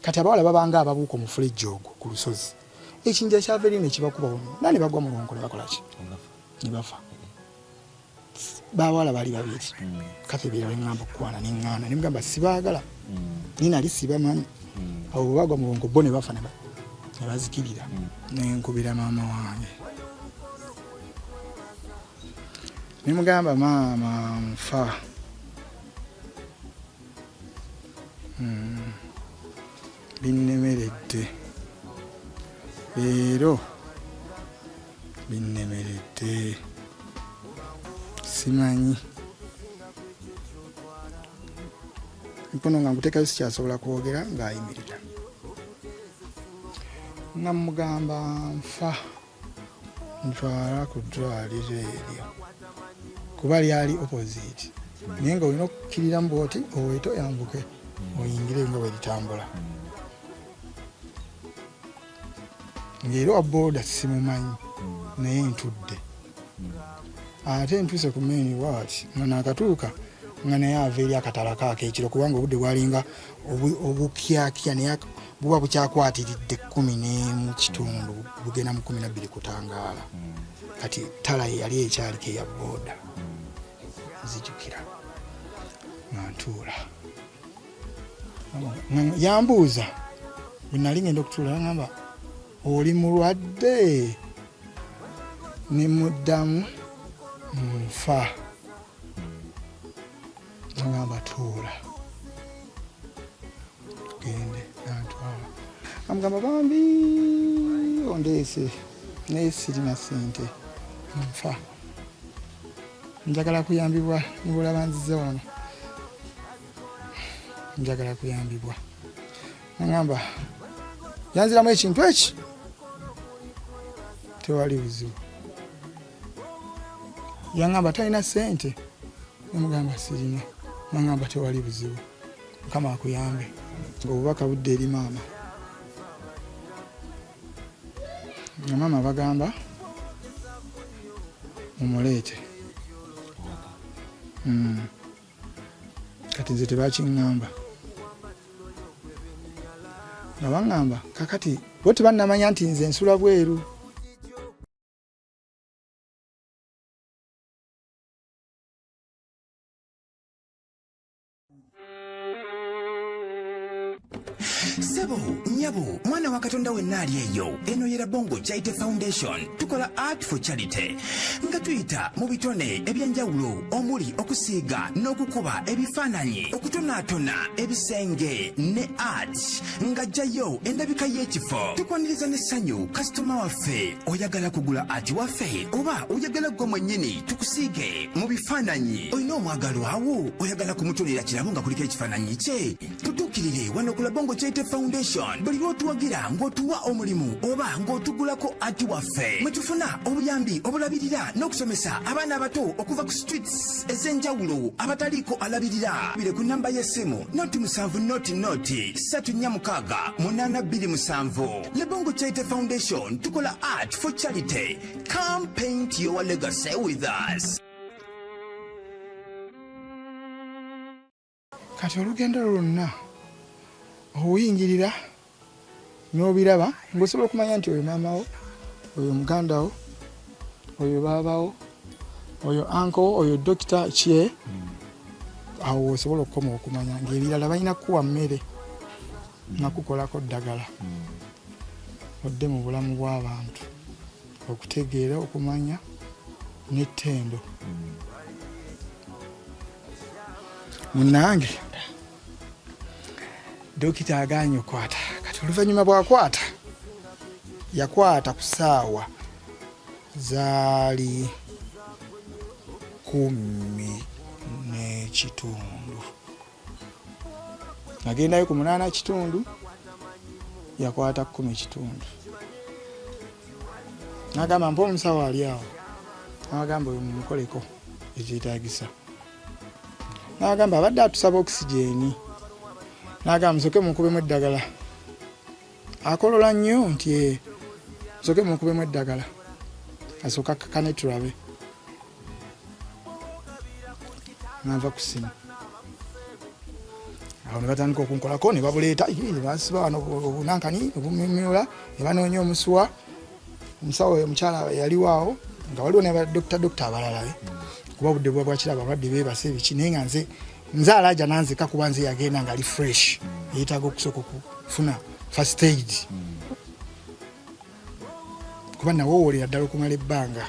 kati abawala babanga ababuuka omufulejjo ogwo ku lusozi ekinja kyava eri ne kibakuba nani bagwa mu luwonko ne bakola ki ne bafa bawala bali babiri kati biro ngamba okwana ne ngana ne mugamba sibaagala nina lisibamanyi abo bagwa mu luwonko bo ne bafa ne bazikirira ne nkubira maama wange ne mugamba maama nfa binnemeredde leero binnemeredde simanyi mpono nga nguteekayo sikyasobola kwogera ng'ayimirira nga mugamba nfa ntwala ku ddwaliro eryo kuba lyali opposite naye nga olina okukkiriramu bwoti owete oyambuke oyingire nga bwe litambula ng'era owa booda simumanyi naye ntudde ate ntuuse ku main ward nga naakatuuka nga naye ava eri akatala kaako ekiro kubanga obudde bwalinga obukyakya naye buba bukyakwatiridde 11 bugenda mu 12 kutangaala kati tala yali ekyaliko eya booda nzijukira nga ntuula yambuuza bwe nali ngenda okutuula yagamba oli mulwadde ne muddamu nfa ngamba tuula tugende nantwala amugamba bambi ondeese naye sirina ssente nfa njagala kuyambibwa nibulaba nzize wano njagala kuyambibwa nagamba yanziramu ekintu eki tewali buzibu yangamba talina ssente nemugamba sirina nagamba tewali buzibu mukama akuyambe obubaka budde eri maama nga maama bagamba mumuleete kati nze tebakiŋŋamba nga baŋŋamba kakati bo tebannamanya nti nze nsula bweru Sebo, nyabo, mwana wa Katonda wenna ali eyo. Eno yera Bongo Charity Foundation. Tukola art for charity. Nga tuyita mu bitone ebyenjawulo omuli okusiiga n'okukuba ebifaananyi, okutonaatona ebisenge ne art. Nga jjayo endabika y'ekifo. Tukwaniriza n'essanyu kasitoma waffe. Oyagala kugula art waffe oba oyagala gwe mwennyini tukusiige mu bifaananyi. Olina omwagalo awo oyagala kumutonera kirabo nga kuliko ekifaananyi kye. Tutuukirire wano ku Bongo Charity Foundation. Buli lw'otuwagira ng'otuwa omulimu oba ng'otugulako ati waffe mwe tufuna obuyambi obulabirira n'okusomesa abaana abato okuva ku streets ez'enjawulo abataliiko alabirira. Bire ku nnamba y'essimu noti 7 noti 346 Le Bongo Charity Foundation tukola art for charity. Come paint your legacy with us. kati olugendo lwonna oyingirira n'obiraba ng'osobola okumanya nti oyo maamawo oyo mugandawo oyo baabawo oyo anko oyo dokita kye awo osobola okukoma okumanya ng'ebirala balina kukuwa mmere nakukolako ddagala odde mu bulamu bw'abantu okutegeera okumanya n'ettendo munnange dokita agaanye okwata kati oluvannyuma bw'akwata yakwata ku ssaawa zaali 10:30 nagendayo ku 8:30 yakwata 10:30 n'agamba mpa omusawo ali awo n'agamba oyo mumukoleko ekyetaagisa n'agamba abadde atusaba okisigeni n'agamba musoke munkubemu eddagala akolola nnyo nti musoke munkubemu eddagala asooka kakane tulabe n'ava ku simu awo ne batandika okunkolako ne babuleeta basiba wano obunankani obumimula ne banoonya omusuwa omusawo omukyala yaliwo nga waliwo ne badokita abalala kuba budde bwa bwakiraba abalwadde beebase biki naye nga nze alaja nanzika kuba nze yagenda nga ali fresh yeetaaga okusooka okufuna first aid kuba nawoowolera ddala okumala ebbanga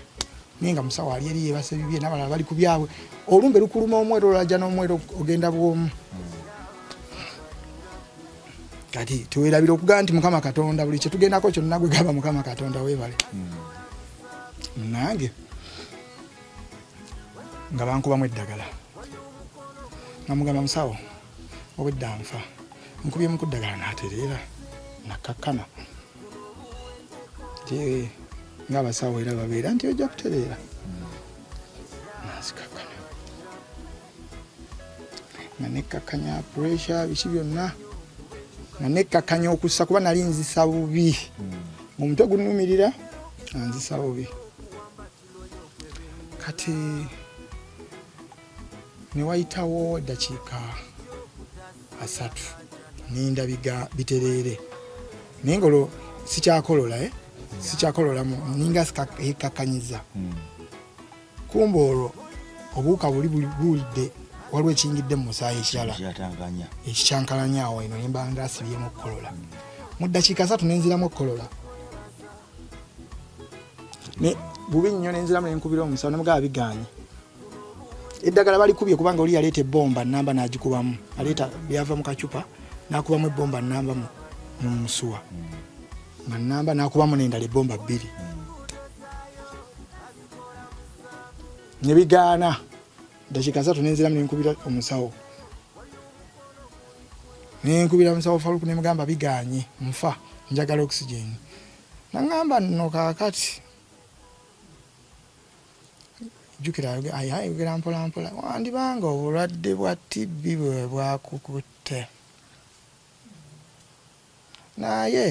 naye nga musawo ali eri yeebase bibye n'abalala bali ku byabwe olumbe lukuluma omwero olaja n'omwero ogenda bwomu kati tuweerabira okugamba nti Mukama Katonda buli kye tugendako kyonna gwe gamba Mukama Katonda weebale nange nga bankubamu eddagala namugamba musawo obwedda nfa nkubyemu ku ddagala n'atereera nakkakkana ng'abasawo era babeera nti ojja kutereera nazikakkana nga nekkakkanya pressure biki byonna nga nekkakkanya okussa kuba nali nzisa bubi omutwe gunumirira nzisa bubi kati ne wayitawo eddakiika 3 nindabiga bitereere naye ngolo sikyakolola ninga ekakkanyiza kumba olwo obuwuka buli bulidde waliwo ekiyingidde mu musaayi ekirala ekikyankalanya awo eno nemba ngaasibyemu okukolola mu ddakiika 3 nenziramu okukolola bubi nnyo nenziramu nenkubira omusawo nemugaba biganye eddagala balikubye kubanga oli yaleeta ebbomba namba n'agikubamu aleeta byava mu kacupa n'akubamu ebbomba namba mu musuwa nga namba n'akubamu n'endala ebbomba 2 ne bigaana ddakiika 3 nenziramu nenkubira omusawo nenkubira omusawo Faluku nemugamba biganye nfa njagala oxygen nangamba nno kaakati jukira ayogera mpolampola wandibanga obulwadde bwa TB bwe bwakukutte naye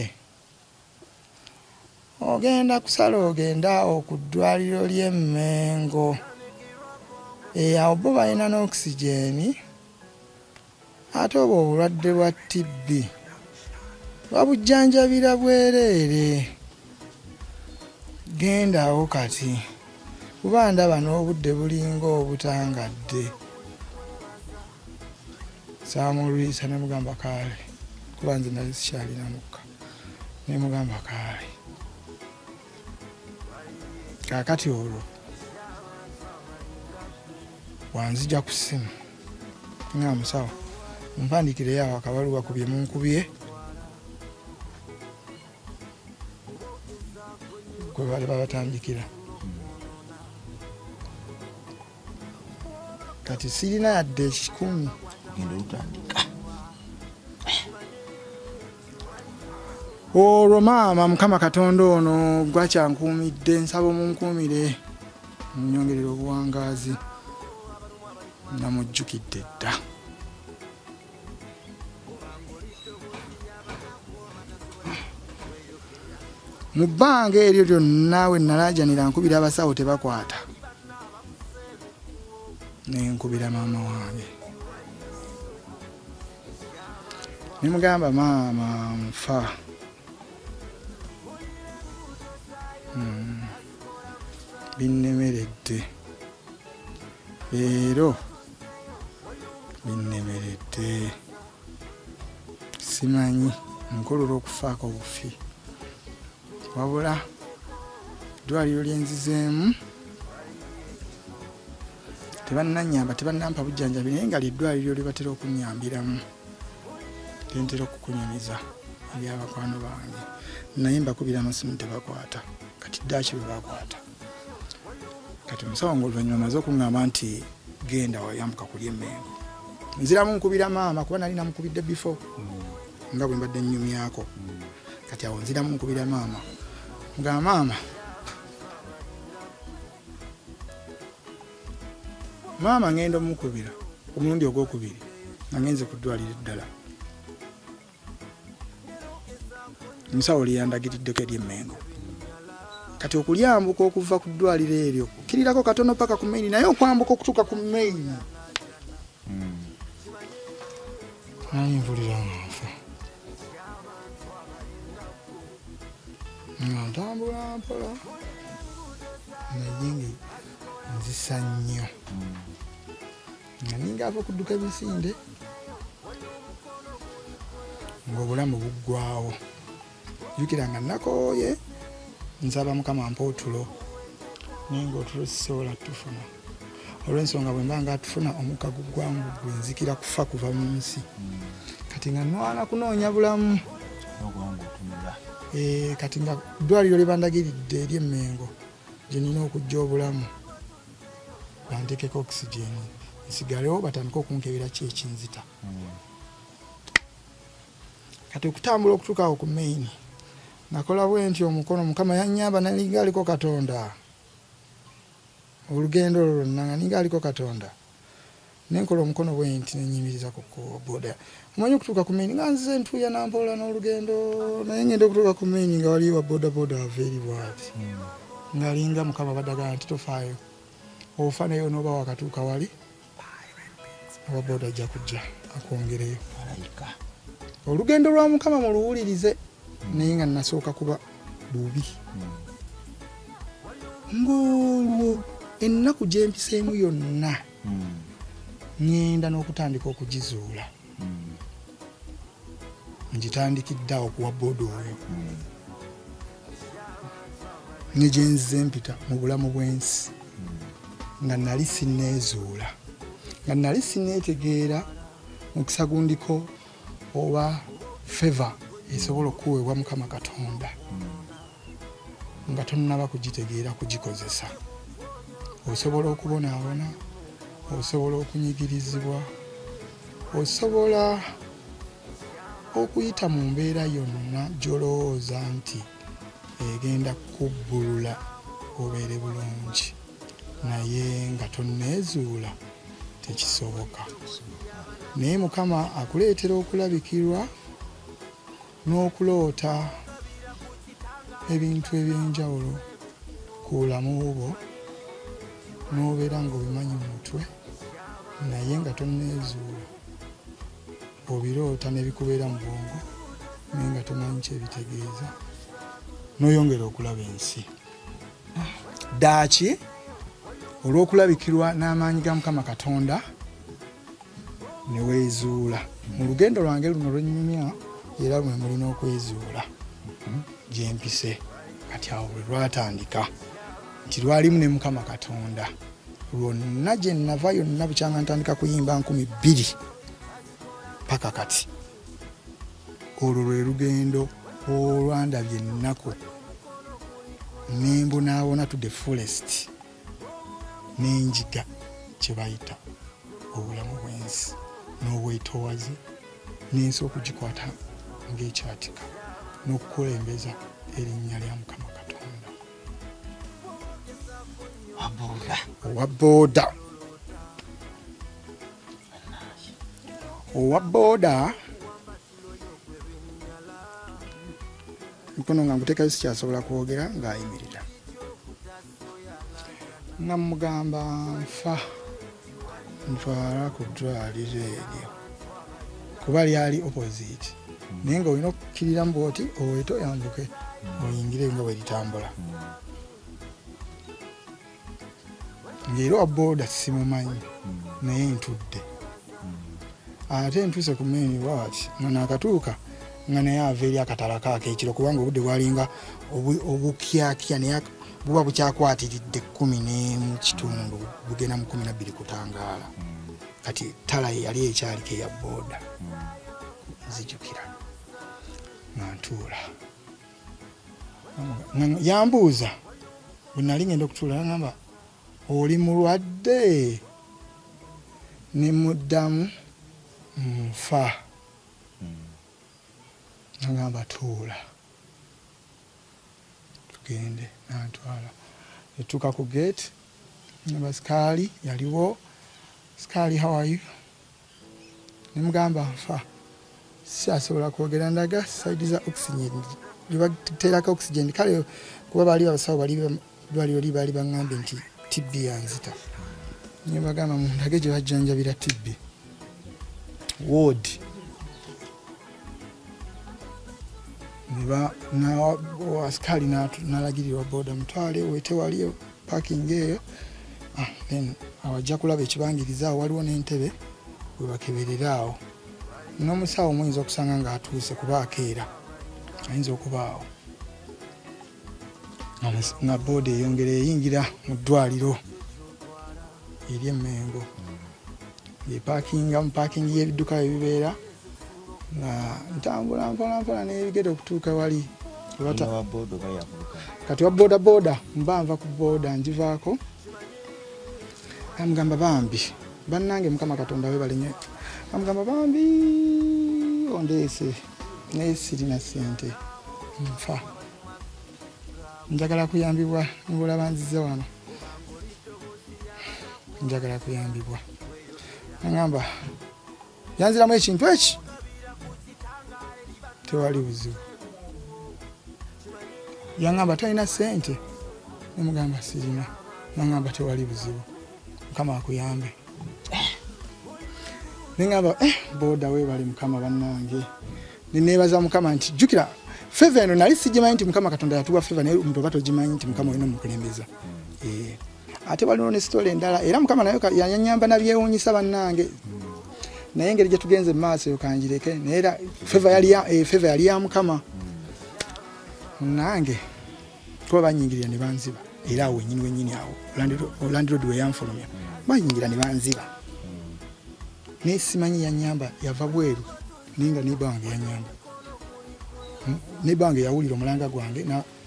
ogenda kusala ogenda okuddwaliro ly'Emmengo awo bo balina n'oxygen ate oba obulwadde bwa TB babujjanjabira bwereere gendawo kati kuba ndaba n'obudde bulinga obutangadde saamulwisa nemugamba kaale kuba nze nali sikyalina mukka nemugamba kaale kaakati olwo wanzija ku ssimu nga musawo mpandikireyo awo akabaluwa ku bye munkubye kwe bali babatandikira kati sirina yadde 10 genda olutandika olwo maama Mukama Katonda ono gwakyankuumidde nsaba omunkuumire munyongerera obuwangaazi namujjukidde dda mu bbanga eryo lyonna we nalaajanira nkubira abasawo tebakwata nenkubira maama wange nemugamba maama nfa binnemeredde leero binnemeredde simanyi nkolola okufaako bufi wabula eddwaliro lyenzizeemu tebannanyamba tebannampa bujjanjabi naye nga lyeddwaliro lyebatera okunyambiramu lyentera okukunyumiza ebyabakwano bange naye mbakubira amasimu tebakwata kati ddaaki bwe bakwata kati omusawo ng'oluvannyuma maze okuŋŋamba nti genda wayambuka kulya Emmengo nziramu nkubira maama kuba nali namukubidde before nga bwe mbadde nnyumyako kati awo nziramu nkubira maama mugamba maama maama ngenda omukubira omulundi ogwokubiri nga ngenze ku ddwaliro eddala omusawo lyeyandagiriddeko eri Emmengo kati okulyambuka okuva ku ddwaliro eryo kirirako katono paka ku maini naye okwambuka okutuuka ku maini nayinvulira nga nfa nga ntambula mpola naye nga nzisa nnyo nga ninga ava okudduka ebisinde ng'obulamu buggwawo jjukira nga nakooye nsaba mukama mpa otulo naye ng'otulo sisobola tufuna olw'ensonga bwe mba nga atufuna omukka guggwamu gwe nzikira kufa kuva mu nsi kati nga nwana kunoonya bulamu kati nga ddwaliro lye bandagiridde eri Emmengo gye nina okujja obulamu bantekeko okisigeni nsigalewo batandika okunkebera ki ekinzita kati okutambula okutuuka awo ku maini nakola bwe nti omukono mukama yannyamba nalinga aliko Katonda olugendo olwo lwonna nga ninga aliko Katonda nenkola omukono bwe nti nenyimiriza ku boda omanyi okutuuka ku maini nga nzize ntuuya nampoola n'olugendo naye ngenda okutuuka ku maini nga waliyo wa boda ava eri bwati ng'alinga mukama badagala nti tofaayo ofa nayo n'oba wakatuuka wali owa boda ajja kujja akwongereyo olugendo lwa mukama muluwulirize naye nga nasooka kuba bubi ng'olwo ennaku gye mpiseemu yonna ngenda n'okutandika okugizuula ngitandikidde awo kuwa boda oyo ne gye nzize mpita mu bulamu bw'ensi nga nali sinneezuula nga nali sinneetegeera mukisa gundiko oba feva esobola okuweebwa mukama Katonda nga tonnaba kugitegeera kugikozesa osobola okubonaabona osobola okunyigirizibwa osobola okuyita mu mbeera yonna gy'olowooza nti egenda kubbulula obeere bulungi naye nga tonneezuula tekisoboka naye mukama akuleetera okulabikirwa n'okuloota ebintu eby'enjawulo ku bulamu bwo n'obeera ng'obimanyi mu mutwe naye nga tonneezuula obiroota n'ebikubeera mu bwongo naye nga tomanyi kyebitegeeza n'oyongera okulaba ensi daaki olw'okulabikirwa n'amaanyi ga mukama Katonda ne weezuula mu lugendo lwange luno lwennyumya era mwe mulina okwezuula gye mpise kati awo bwe lwatandika nti lwalimu ne mukama Katonda lwonna gye nava yonna bukyanga ntandika kuyimba 2,000 paka kati olwo lwe lugendo olwandabye ennaku nembonaabona to the fullest n'enjiga kye bayita obulamu bw'ensi n'obwetoowaze n'ensi okugikwata ng'ekyatika n'okukulembeza erinnya lya mukama Katonda owa booda mikono nga nguteekayo sikyasobola kwogera ng'ayimirira nga mugamba nfa ntwala ku ddwaliro eryo kuba lyali opposite naye nga olina okukkirira mu bwoti oweete oyambuke oyingire nga bwe litambula ng'era owa booda simumanyi naye ntudde ate ntuuse ku maini bwati nga naakatuuka nga naye ava eri akatala kaake ekiro kubanga obudde bwalinga obukyakya naye buba bukyakwatiridde 11 bugenda mu 12 kutangaala kati tala yali ekyaliko eya booda nzijukira nga ntuula yambuuza bwe nali ngenda okutuula nagamba oli mulwadde ne muddamu nfa nagamba tuula tugende nantwala etuuka ku gate naba sikaali yaliwo sikaali how are you nemugamba nfa siasobola kwogera ndaga saidi za oxygen libaterako oxygen kale kuba baali babasawo bali baali baŋŋambe nti TB yanzita nebagamba mundage gye bajjanjabira TB ward askari nalagirirwa boda mutwale wete waliyo parking eyo. Then awajja kulaba ekibangiriza awo waliwo n'entebe we bakeberera awo. N'omusawo muyinza okusanga ng'atuuse kuba akeera ayinza okubaawo nga boda eyongera eyingira mu ddwaliro eri Mengo mu parking y'ebidduka ebibeera nga ntambula mpolampola n'ebigere okutuuka wali kati wa boda mba nva ku boda ngivaako amugamba bambi bannange Mukama Katonda we balenye amugamba bambi ondeese naye sirina ssente nfa njagala kuyambibwa nibulaba nzize wano njagala kuyambibwa agamba yanziramu ekintu eki tewali buzibu yangamba talina ssente nemugamba sirina nangamba tewali buzibu Mukama akuyambe nengamba boda we bali Mukama bannange nenebaza Mukama nti jukira feva eno nali sigimanyi nti Mukama Katonda yatuwa feva naye omuntu oba togimanyi nti Mukama olina omukulembeza ate waliwo ne sitole endala era Mukama nayo yanyamba nabyewuunyisa bannange naye engeri gye tugenze mu maaso eyo kanjireke naye era feva yali ya Mukama nange kuba banyingirira ne banziba era awo wenyini awo Land Road we yanfulumya banyingira ne banziba naye simanyi yanyamba yava bweru ninga ne bange yanyamba ne bange yawulira omulanga gwange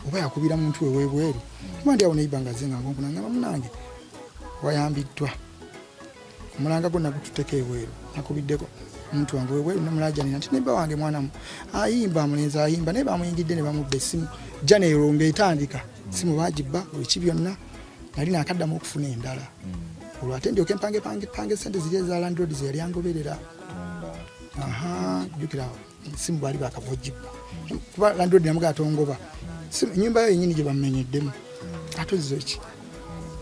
oba yakubira muntu we bweru mandi awo neibanga zenga ngonkunanga munange wayambiddwa omulanga gonna gututeka ebweru nakubiddeko omuntu wange we bweru namulajanira nti nebba wange mwana ayimba mulenzi ayimba naye bamuyingidde ne bamubba essimu jana erombe etandika simu bagibba buli byonna nali nakaddamu okufuna endala olwo ate ndyoke mpange sente ziri eza Land Road ze yali angoberera jukira simu bali bakavojibba kuba Land Road namuga atongoba nyumba yo yenyini gye bamenyeddemu atozizo ki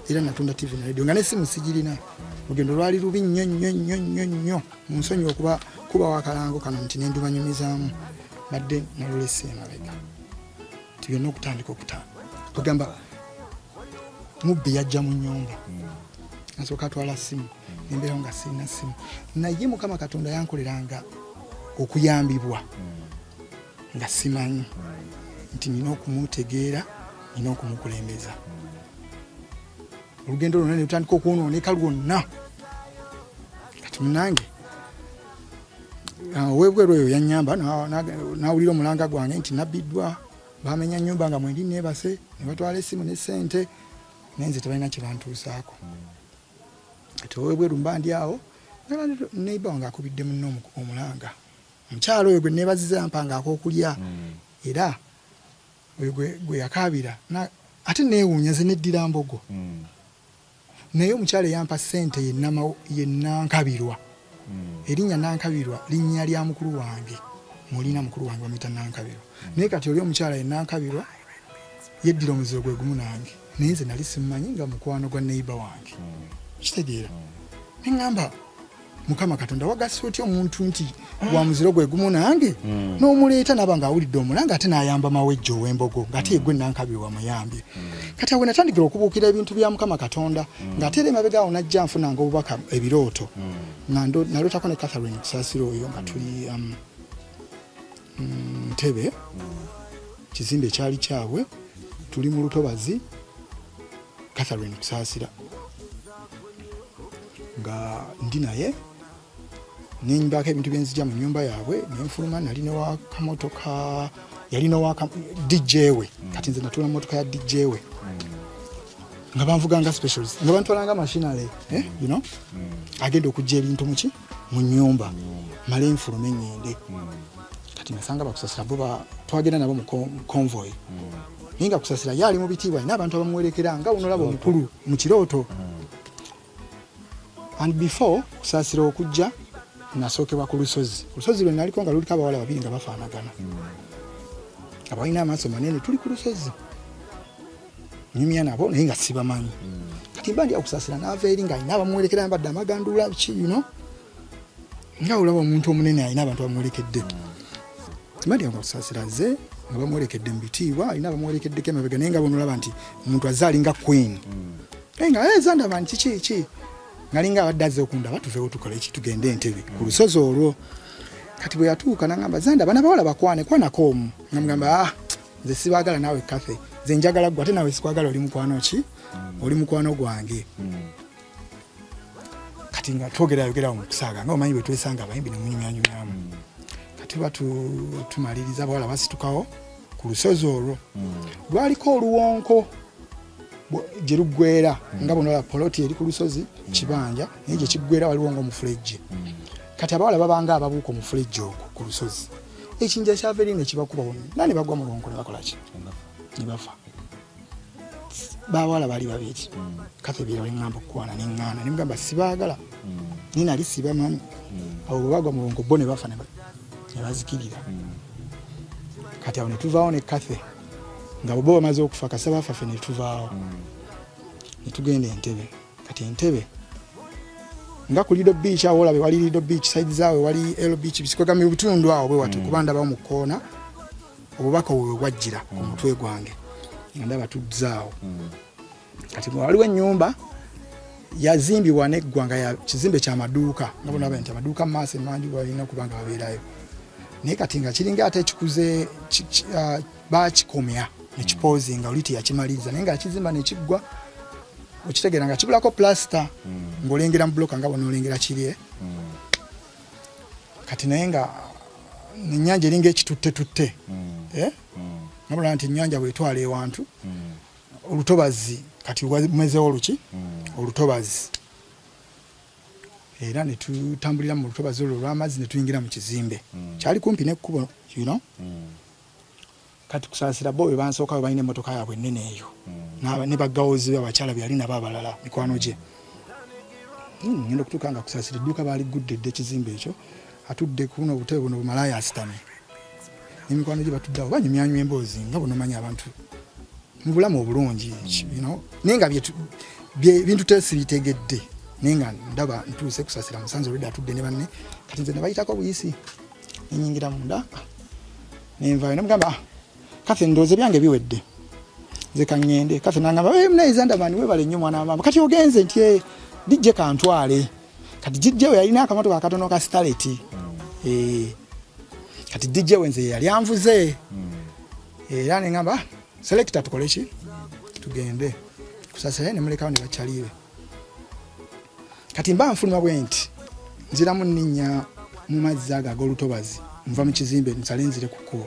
era natunda TV na radio nga ne simu sigirina ugendo lwali lubi nnyo munsonyi kuba wakalango kano nti nendu banyumizaamu badde nalolese emabega tiyonna okutandika tugamba mubbi yajja mu nnyumba nasooka atwala simu nembeera nga sirina simu naye Mukama Katonda yankoleranga okuyambibwa nga simanyi nti nina okumutegeera nina okumukulembeza olugendo lwonna ne lutandika okwonooneka lwonna kati munange owebweru eyo yanyamba nawulira omulanga gwange nti nabbiddwa bamenya nnyumba nga mwendi neebase ne batwala essimu ne ssente naye nze tebalina kye bantuusaako kati owebweru mba ndi awo neiba wange akubidde munno omulanga omukyalo oyo gwe neebaziza yampanga ak'okulya era oyo gwe yakabira ate neewuunya ze neddira mbogo naye omukyalo eyampa ssente ye Nankabirwa erinnya Nankabirwa linnya lya mukulu wange mulina mukulu wange bamuyita Nankabirwa naye kati oli omukyala ye Nankabirwa yeddira omuziro gwe gumu nange naye nze nali simumanyi nga mukwano gwa neiba wange kitegeera neŋŋamba Mukama Katonda wagasa otya omuntu nti wa muziro gwe gumu nange n'omuleeta naba ng'awulidde omulanga ate n'ayamba mawejjo ow'embogo ng'ate ye gwe Nankabirwa muyambye kati awe natandikira okubuukira ebintu bya Mukama Katonda ng'ate era emabega awo najja nfunanga obubaka ebirooto nalootako ne Catherine Kusaasiro oyo nga tuli Ntebe kizimbe ekyali kyabwe tuli mu lutobazi Catherine Kusaasira nga ndi naye nenyumbako ebintu byenzija mu nyumba yaabwe nenfuluma nali newakamotoka yali nowaka DJ we kati nze natula motoka ya DJ we nga banvuganga specialist nga bantwalanga machinery you know agenda okujja ebintu muki mu nyumba male enfuluma enyende kati nasanga bakusasira bo twagenda nabo mu convoy ninga kusasira yali mu bitibwa n'abantu abamwerekera nga uno labo omukulu mu kirooto and before kusasira okujja nasookebwa ku lusozi lwe naliko nga luliko abawala babiri nga bafaanagana abalina amaaso manene tuli ku lusozi nyumya nabo naye nga sibamanyi kati mba ndi akusasira n'ava eri nga alina abamwerekera mbadde amagandula ki you know nga olaba omuntu omunene alina abantu bamwerekedde Mali nga kusasira ze nga bamwerekedde mu bitiibwa alina bamwerekeddeko emabega naye nga bonolaba nti omuntu azaalinga queen naye nga Zanda bani kiki ngalinga abadde azze okundaba tuveewo tukole eki tugende Entebbe ku lusozi olwo kati bwe yatuuka n'agamba Zanda bana bawala kwanako omu nga mugamba nze sibaagala naawe Kathy nze njagala ggwe ate naawe sikwagala oli mukwano ki oli mukwano gwange kati nga twogerayogerawo mu kusaaga nga omanyi bwe twesanga abayimbi ne munyumyanyumyamu tuba tumaliriza bawala basitukawo ku lusozi olwo lwaliko oluwonko gye luggwera nga bonolaba poloti eri ku lusozi kibanja naye gye kiggwera waliwo ng'omufulejje kati abawala babanga ababuuka omufulejje ogwo ku lusozi ekinja kyava eri ne kibakubawo nani bagwa mu luwonko ne bakola ki ne bafa bawala bali babiri Kathy bira ngamba okwana n'eŋŋaana ne mugamba sibaagala nina ali sibamanyi abo bwe bagwa mu luwonko bo ne bafa ne bazikirira kati awo ne tuvaawo ne Kathy nga bo bamaze okufa kasaba afafe ne tuvaawo ne tugenda Entebbe kati Entebbe nga ku Lido Beach awo olabe wali Lido Beach side zaawe wali Elo Beach bisikogami obutundu awo bwe watu kubanda bawo mu koona obubaka obwo bwajjira ku mutwe gwange nga ndaba tuzzaawo kati waliwo ennyumba yazimbibwa n'eggwanga ya kizimbe ky'amaduuka nga bonaba nti amaduuka mu maaso emanju balina okuba nga babeerayo naye kati nga kiringa ate kikuze bakikomya nekipoozinga oli teyakimaliriza naye nga akizimba nekiggwa okitegeera nga kibulako plasta ng'olengera mu buloka nga bonoolengera kiri kati naye nga ennyanja eringa ekitutte nabula nti ennyanja bwetwala ewantu olutobazi kati lumezewo luki olutobazi era ne tutambulira mu lutobazi olwo olw'amazzi ne tuyingira mu kizimbe kyali kumpi n'ekkubo kati kusaasira bo bwe bansooka bwe balina emmotoka yaabwe ennene eyo ne baggawozi be abakyala be yali nabo abalala mikwano gye ngenda okutuuka nga kusaasira edduuka baali guddedde ekizimbe ekyo atudde kuno obutebe buno bumalaaya asitamye n'emikwano gye batudde awo banyumyanywa emboozi nga buno manyi abantu mu bulamu obulungi naye nga bintu tesiritegedde naye nga ndaba ntuuse kusasira musanze olwedde atudde ne banne kati nze ne bayitako buyisi nenyingira munda nenvaayo nemugamba Kathy ndowooza byange biwedde nze kaŋŋende Kathy nangamba munaye Zanda bani webale nnyo mwana wamama kati ogenze nti dijje kantwale kati dijje we yalina akamotoka akatono ka starleti kati dijje we nze yali anvuze era neŋŋamba selector tukole ki tugende kusasira ne mulekawo ne bakyalibe kati mba nfuluma bwe nti nziramu nninnya mu mazzi ago ag'olutobazi nva mu kizimbe nsale nzire ku kkubo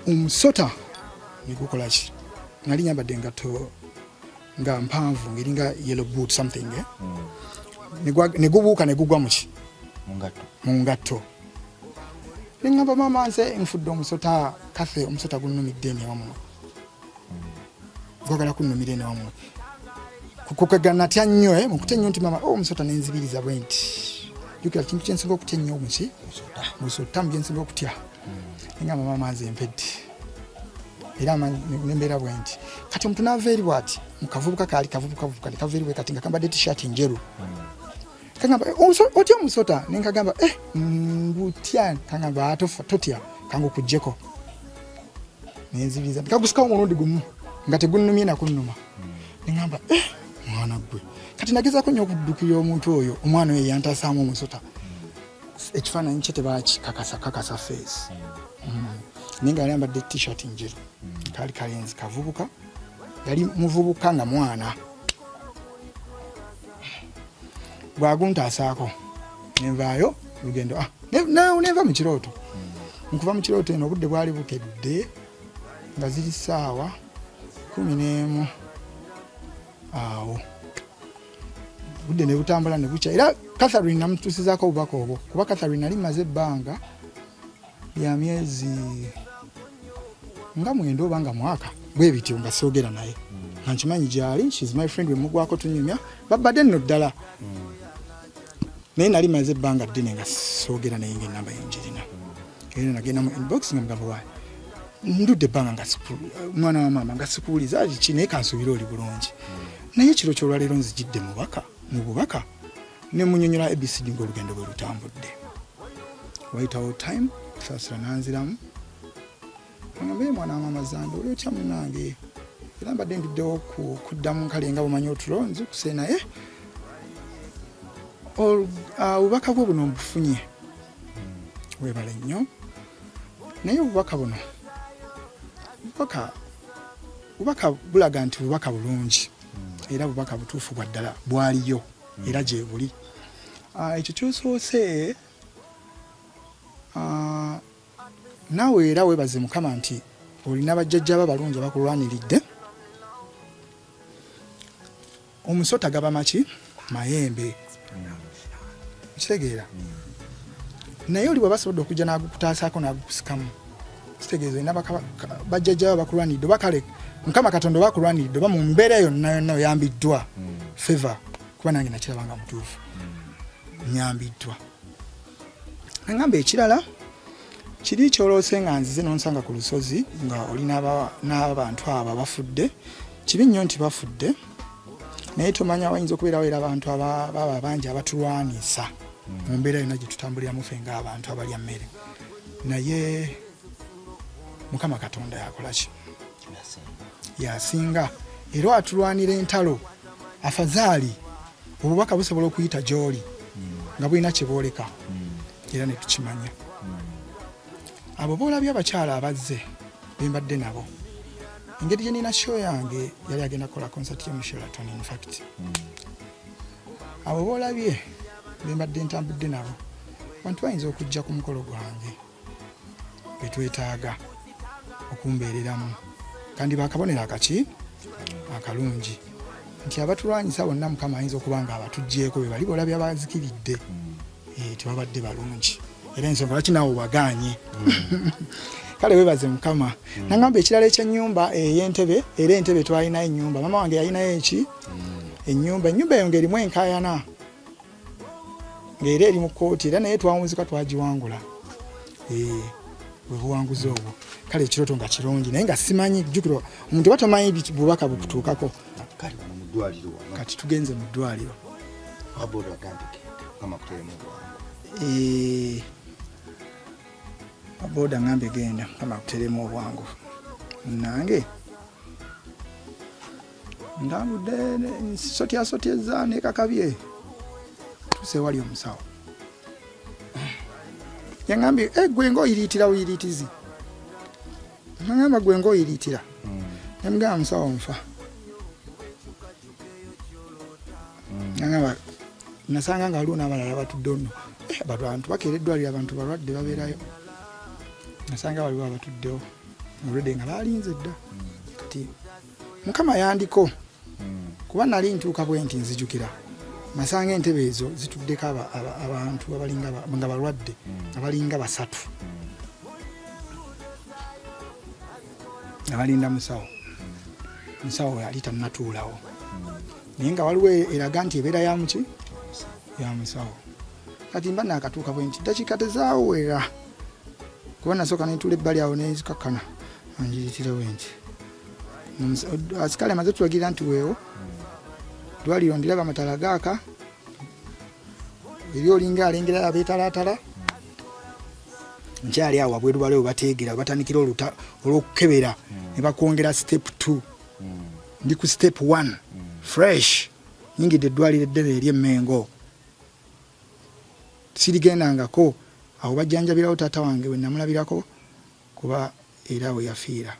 omusota ne gukola ki nali nyambadde engatto nga mpanvu ngeringa yellow boot something ne gubuuka ne gugwa muki mu ngatto ne ŋŋamba maama nze nfudde omusota Kathy omusota gunnumidde ene gwagala kunnumira ene wamwe kukwegana natya nnyo mu kutya nnyo nti maama omusota nenzibiriza bwe nti jukira kintu kyensinga okutya ennyo muki musota mugyensinga okutya neŋŋamba maama nze mpedde era nembeera bwe nti kati omuntu naava eri bwati mukavubuka kaali kavubukavubuka nekava eri bwe kati nga kambadde t-shirt njeru kangamba otya omusota nenkagamba ngutya kangamba totya kanga okuggyeko nenzibiriza kagusikawo omulundi gumu nga tegunnumye nakunnuma neŋŋamba mwana gwe kati nagezaako nnyo okuddukira omuntu oyo omwana oyo yantasaamu omusota ekifaananyi kye tebakikakasa face naye nga yali ambadde t-shirt njeru kaali kalenzi kavubuka yali muvubuka nga mwana bwaguntaasaako nenvaayo lugendo nenva mu kirooto nkuva mu kirooto eno obudde bwali bukedde nga ziri ssaawa 11 awo budde ne butambula ne bukya era Catherine namutuusizaako obubaka obwo kuba Catherine ali maze ebbanga lya myezi nga 9 oba nga mwaka bwe bityo nga soogera naye nga nkimanyi gyali she's my friend wemugwako tunyumya babadde nno ddala naye nali maze ebbanga ddene nga soogera naye ng'ennamba yenjirina era nagenda mu inbox nga mugamba waayi ndudde ebbanga nga mwana wa maama nga sikuwuliza ki naye kansuubire oli bulungi naye ekiro kyolwaleero nzijidde mu bubaka ne munyonyola ABCD ng'olugendo bwe lutambudde White House time saasira nanziramu ngambe mwana wa mama zange oli otya munange era mbadde nduddewo kuddamu nkale nga bumanyi otulo nzukuse naye obubaka bwo buno mbufunye webale nnyo naye obubaka buno bubaka bulaga nti bubaka bulungi era bubaka butuufu bwa ddala bwaliyo era gye buli ekyo kyosoose naawe era weebaze Mukama nti olina bajjajja balungi abakulwaniridde omusota gaba maki mayembe kitegeera naye oli bwebasobodde okujja n'agukutaasaako n'agukusikamu kitegeeza olina bajjajja bakulwaniridde bakale Mukama Katonda bakulwaniridde oba mu mbeera yonna oyambiddwa favor kuba nange nakirabanga mutuufu nyambiddwa ngamba ekirala kiri kyoloose nga nzize nonsanga ku lusozi nga oli n'abantu abo bafudde kibi nnyo nti bafudde naye tomanya wayinza okubeerawo era abantu baba bangi abatulwanisa mu mbeera yonna gye tutambuliramu ffe ng'abantu abalya mmere naye Mukama Katonda yakolaki yasinga era atulwanira entalo afazaali obubaka busobola okuyita gy'oli nga bulina kye booleka era ne tukimanya abo boolabye abakyala abazze bembadde nabo engeri gye nina show yange yali agenda kukola concert yo mu Sheraton in fact abo boolabye bembadde ntambudde nabo bantu bayinza okujja ku mukolo gwange betwetaaga okumbeereramu kandi bakabonera akaki akalungi nti abatulwanyisa bonna Mukama ayinza okuba nga abatuggyeko be bali boolabye abazikiridde tebabadde balungi era ensonga lwaki naawe wagaanye kale weebaze Mukama nangamba ekirala ekyennyumba ey'entebe era entebe twalinayo ennyumba mama wange yalinayo eki ennyumba eyo ng'erimu enkaayana ng'era eri mu kkooti era naye twawunzika twagiwangula bwebuwanguzi obwo kale ekirooto nga kirungi naye nga simanyi jjukira omuntu oba tomanyi bubaka bukutuukako kati tugenze mu ddwaliro aboda ngambe genda kama kuteremu obwangu nange ndambudde sotyaza nekakabye tuse wali omusawo yangambye gwe ng'oyiriitira buyiriitizi nangamba gwe ng'oyiriitira namugamba musawo nfa nangamba nasanga nga waliwo n'abalala batudde nno abantu bakeera eddwaliro abantu balwadde babeerayo nasanga waliwo abatuddewo olwedde nga baalinze dda kati Mukama yandiko kuba nali ntuuka bwe nti nzijukira nasanga entebe ezo zituddeko abantu nga balwadde abalinga basatu abalinda musawo yali tannatuulawo naye nga waliwo eraga nti ebeera yamuki ya musawo kati mba naakatuuka bwe nti dakiika tezaawera kuba nasooka netuula ebbali awo nezikakkana anjiyitira bwe nti asikale amaze tulagirira nti weewo dwaliro ndiraba amatala gaaka eri olinga alengera abeetalaatala nkyali awo wabweru balewo bateegera batandikira olw'okukebera ne bakwongera step 2 ndi ku step 1 fresh nyingidde eddwaliro eddene eri Emmengo sirigendangako awo bajjanjabirawo taata wange we namulabirako kuba era we yafiira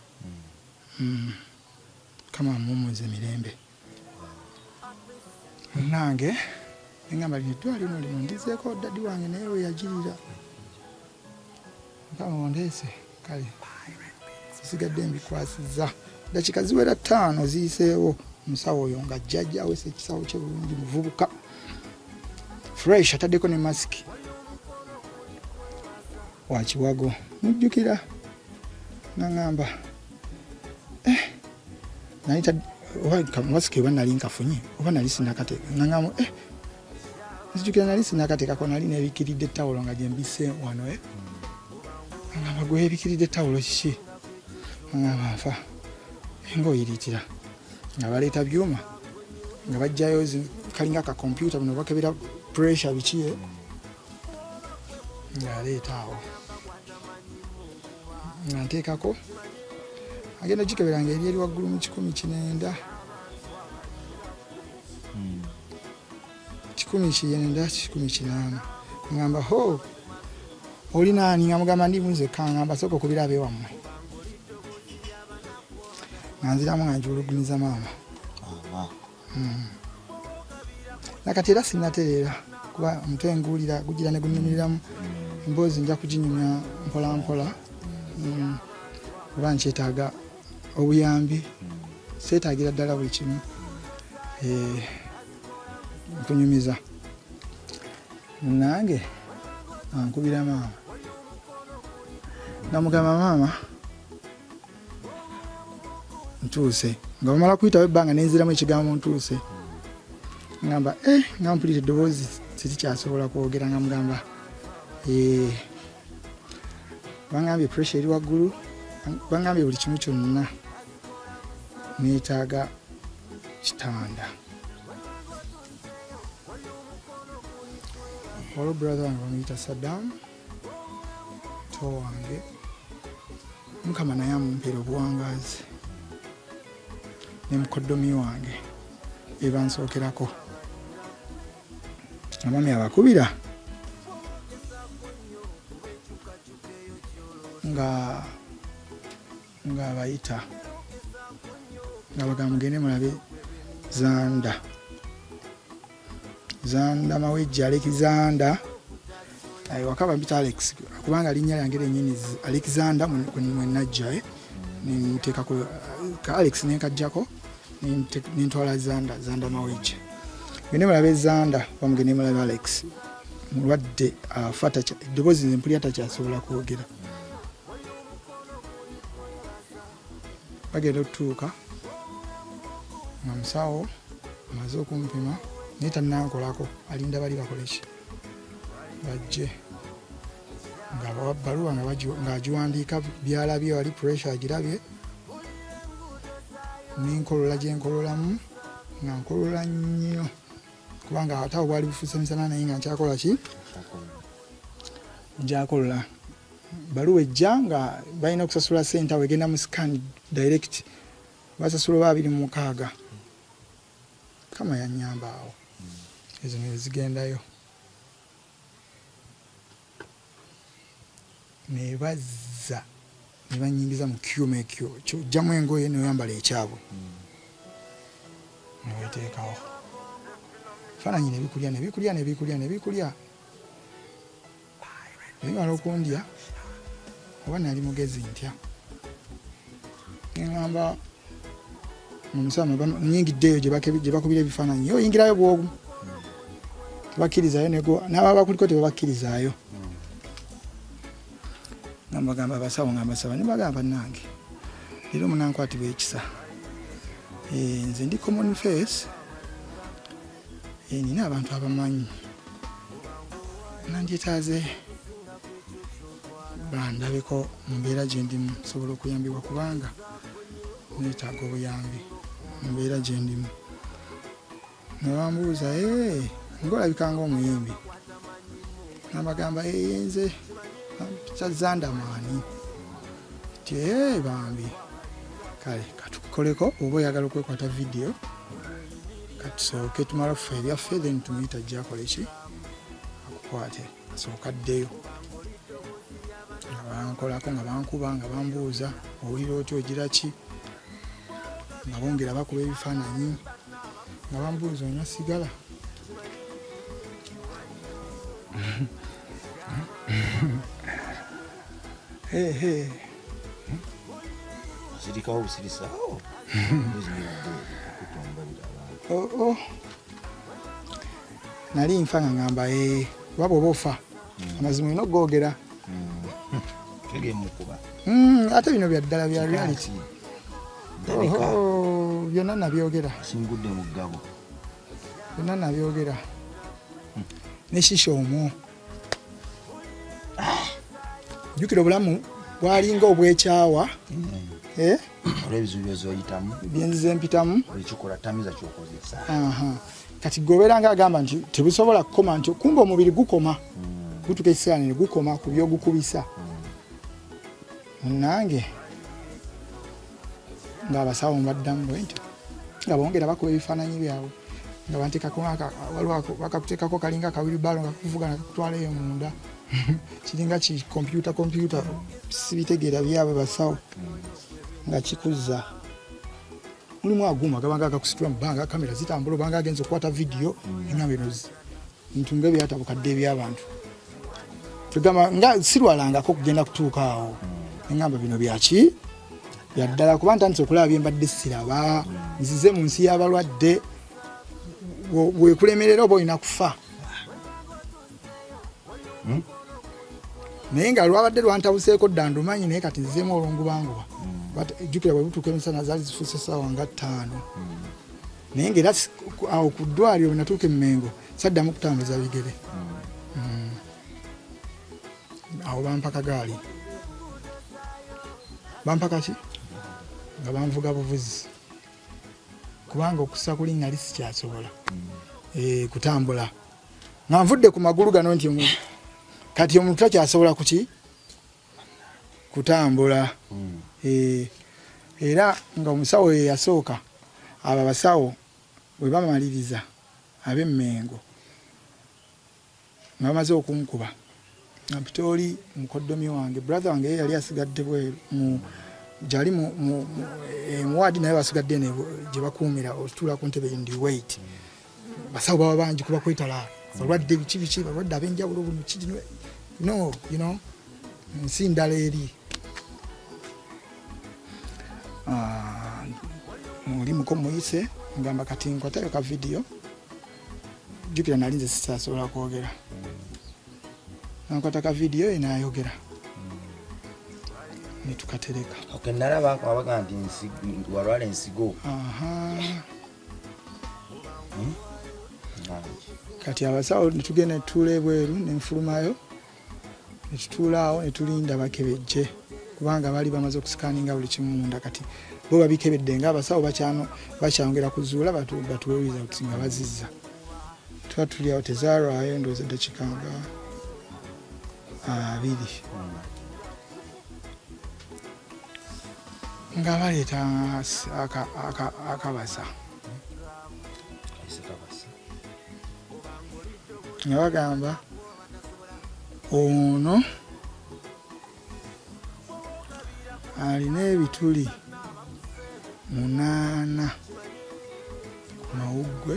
kama mumuze mirembe nange ngamba eddwaliro lino ndizeeko dadi wange naye we yagirira kama ondese kale sigadde mbikwasizza dakiika ziwera 5 ziyiseewo omusawo oyo nga jjajja awesa ekisawo kye bulungi muvubuka fresh ataddeko ne masiki wakiwago mujjukira nangamba nalita masiki oba nali nkafunye oba nali sinakateeka nangamba nzijukira nali sinakateekako nali nebikiridde ettawulo nga gyembise wano nangamba gwe ebikiridde ettawulo kiki nangamba nfa ng'oyiriitira nga baleeta byuma nga bajjayo kalinga akakompyuta buno bakebera pressure bikiye ng'aleeta awo nga nteekako agenda gikeberanga eri waggulu mu 19 18 ngamba ho oli nani nga mugamba ndi munze kangamba soko kubira abe wammwe nga nziramu nga njulugumiza maama nakati era sinnatereera kuba omutwe nguwulira gugira ne gunnumiramu emboozi nja kuginyumya mpola mpola oba nkyetaaga obuyambi seetaagira ddala buli kimu nkunyumiza nange ankubira maama namugamba maama ntuuse nga bamala kuyitawo ebbanga nenziramu ekigambo ntuuse ngamba nga mpulira eddoboozi sitikyasobola kwogera nga mugamba bangambye pressure eri waggulu bangambye buli kimu kyonna neetaaga kitanda olwo brother wange bamuyita Saddam to wange mukama naye amumpeera obuwangaazi ne mukoddomi wange ebansookerako abami abakubira nga abayita nga bagamba mugende mulabe Zanda Mawejje Alexander waka bambita Alex kubanga linnya lyange lyennyini Alexander mwe najja ninteekako ka Alex nenkajjako nintwala Zanda Mawejje gende mulabe Zanda bamugende mulabe Alex mulwadde afata eddoboozi nze mpulira takyasobola kwogera bagenda okutuuka nga musawo amaze okumpima naye tannankolako alinda bali bakoleki bajje nga bawa bbaluwa ng'agiwandiika byalabye wali pressure agirabye ninkolola gye nkololamu nga nkolola nnyo kubanga atawo bwali bufuuse misana naye nga nkyakola ki njakolola baluwa ejja nga balina okusasula ssente awo egenda mu scan direct basasula oba 26 kama yannyamba awo ezo ne zigendayo ne bazza ne banyingiza mu kyuma ekyo kyojjamu engoye neoyambala ekyabwe neweteekawo faananyi nebikulya ebimala okundya oba nali mugezi ntya ngamba mumusama nyingiddeyo gye bakubira ebifaananyi oyingirayo bwogu bakkirizayo n'ababa bakuliko tebabakkirizayo nambagamba abasawo nga mbasaba ne bagamba nange leero munankwatibwa ekisa nze ndi common face nina abantu abamanyi nandyetaaze bandabeko mu mbeera gye ndimu nsobola okuyambibwa kubanga neetaaga obuyambi mu mbeera gye ndimu nebambuuza ng'olabika ng'omuyimbi nabagamba nze Zanda maani ti bambi kale katukoleko oba oyagala okwekwata vidiyo katusooke tumala okufa ebyaffe then tumuyita ajja akole ki akukwate asooka addeyo nga bankolako nga bankuba nga bambuuza owulira otyo ogira ki nga bongera bakuba ebifaananyi nga bambuuza onywa sigala Sirikawo busirisawo nali nfa nga ngamba waba oba ofa amazima olina okugogera ate bino byaddala bya reality byonna nabyogera singudde mu ggabo byonna nabyogera neshisha omwo jjukira obulamu bwalinga obwekyawa olw'ebizibu byozoyitamu byenzize mpitamu ekikola tamiza kyokozesa kati gobeera nga agamba nti tebusobola kukoma nti kumba omubiri gukoma gutuka ekiseera ne gukoma ku byogukubisa munnange ng'abasawo mbaddamu bwe ntyo nga bongera bakuba ebifaananyi byabwe nga banteekako waliwo bakakuteekako kalinga kawilibalo nga kuvuga nga kakutwala eyo munda kiringa ki kompyuta sibitegeera byabwe basawo nga kikuzza mulimu aguma gabanga agakusitula mu bbanga kamera zitambula obanga agenza okukwata vidiyo engamba eno bintu ng'ebyatabukadde eby'abantu tugamba nga sirwalangako kugenda kutuuka awo engamba bino byaki byaddala kuba ntandise okulaba byembadde siraba nzize mu nsi y'abalwadde bwekulemerera oba olina kufa naye nga lwabadde lwantabuseeko dda ndumanyi naye kati nzizeemu olwongubanguba jjukira bwe butuuka emisana zaali zifuuse essaawa nga 5 naye ngaera awo ku ddwaliro bwe natuuka emmengo saddamu kutambuza bigere awo bampaka gaali bampaka ki nga banvuga buvuzi kubanga okussa kuli nali sikyasobola kutambula nga nvudde ku magulu gano nti kati omuntu takyasobola kuki kutambula era nga omusawo ye yasooka abo abasawo bwe bamaliriza ab'emmengo nga bamaze okunkuba nga mpitooli mukoddomi wange brother wange ye yali asigadde bweru gyali muwaadi naye basigadde gye bakuumira otutuula ku ntebe ndi wait basawo baba bangi kuba kwetala balwadde biki balwadde ab'enjawulo buno kino no you know nsi ndala eri mulimuko muyise ngamba kati nkwatayo ka vidiyo jjukira nali nze sisasobola kwogera nankwata ka vidiyo enayogera netukatereka nalaba abaga nti walwala ensigo kati abasawo netugenda netutuula ebweru nenfulumayo netutuula awo netulinda bakebejje kubanga bali bamaze okusikaninga buli kimu munda kati bo babikebedde nga abasawo bakyongera kuzuula batuweereza kuti nga bazizza tuba tuli awo tezaalwayo ndowooza eddakiika nga 2 nga baleeta akabasa nga bagamba ono alina ebituli 8 ku mawuggwe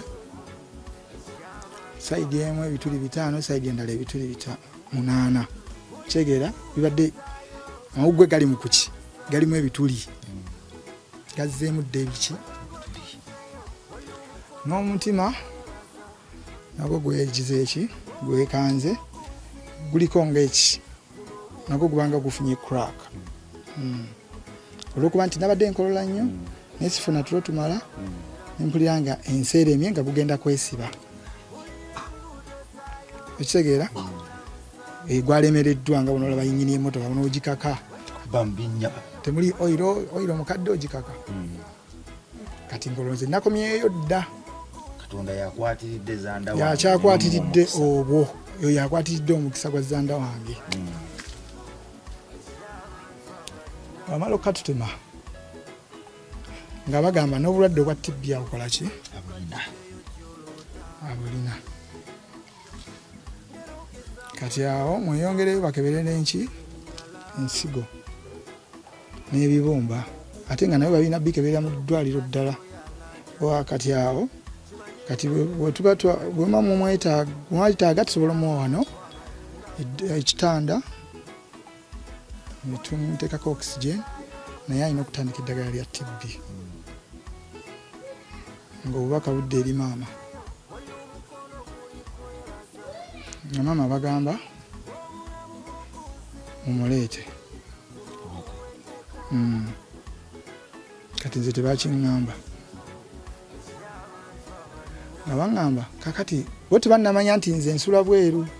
sayidi emu ebituli 5 sayidi endala ebituli 8 kyegeera bibadde amawuggwe gali mu kuki galimu ebituli gazzeemu dde ebiki n'omutima nagwo gwejize eki gwekanze guliko ngaeki nagwo gubanga gufunye crack olwokuba nti nabadde nkolola nnyo naye sifuna tulo tumala nempulira nga enseeremye nga gugenda kwesiba ekitegeera gwalemereddwa nga bunolaba yinyini emotoka bunogikaka temuli oyiro mukadde ogikaka kati ngolonze nakomyeyo dda katonda yakwatiridde zanda wange yakyakwatiridde obwo yo yakwatiridde omukisa gwa zanda wange wamala okatutema nga bagamba n'obulwadde obwa TB abukola ki abulina kati awo mweyongereyo bakebere n'enki ensigo n'ebibumba ate nga nabo balina bikeberera mu ddwaliro ddala kati awo kati bwema mwetaaga tusobola omuwa wano ekitanda netumuteekako oxygen naye alina okutandika eddagala lya TB ng'obubaka budde eri maama nga maama bagamba mumuleete kati nze tebakiŋŋamba nga baŋŋamba kakati bo tebannamanya nti nze nsula bweru